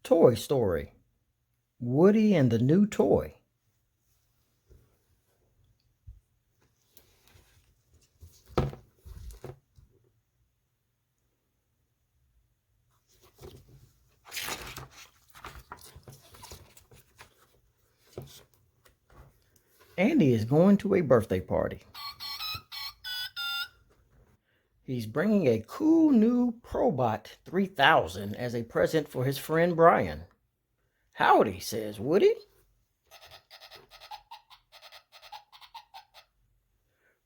Toy Story, Woody and the New Toy. Andy is going to a birthday party. He's bringing a cool new Probot 3000 as a present for his friend Brian. Howdy, says Woody.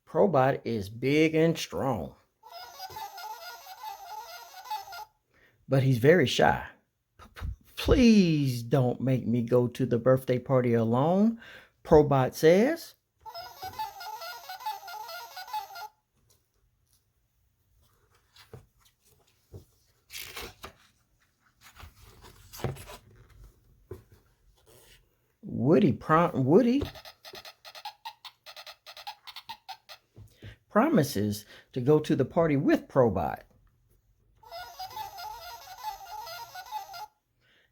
Probot is big and strong, but he's very shy. Please don't make me go to the birthday party alone, Probot says. Woody promises to go to the party with Probot.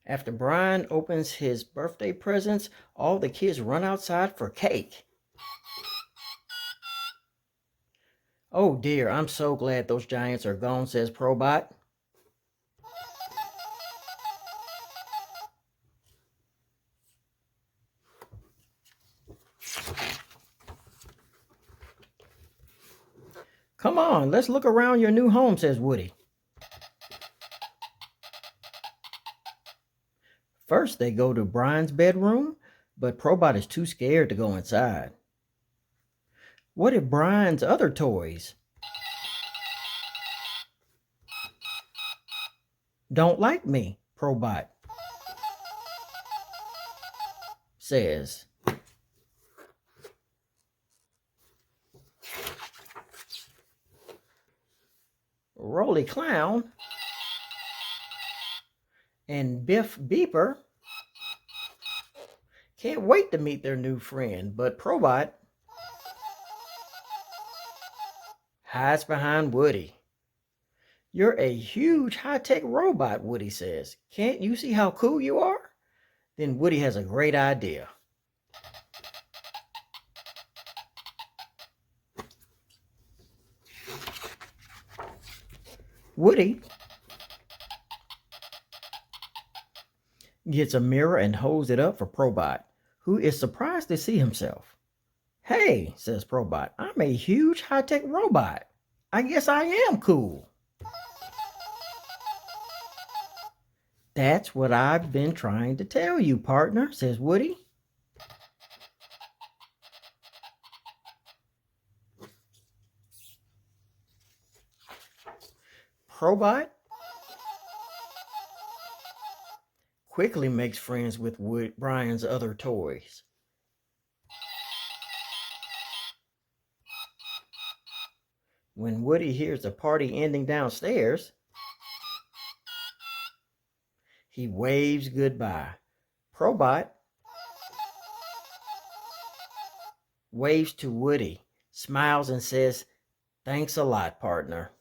After Brian opens his birthday presents, all the kids run outside for cake. Oh dear, I'm so glad those giants are gone, says Probot. Come on, let's look around your new home, says Woody. First, they go to Brian's bedroom, but Probot is too scared to go inside. What if Brian's other toys don't like me? Probot says. Rolly Clown and Biff Beeper can't wait to meet their new friend, but Probot hides behind Woody. You're a huge high-tech robot, Woody says. Can't you see how cool you are? Then Woody has a great idea. Woody gets a mirror and holds it up for Probot, who is surprised to see himself. Hey, says Probot, I'm a huge high-tech robot. I guess I am cool. That's what I've been trying to tell you, partner, says Woody. Probot quickly makes friends with Brian's other toys. When Woody hears the party ending downstairs, he waves goodbye. Probot waves to Woody, smiles and says, "Thanks a lot, partner."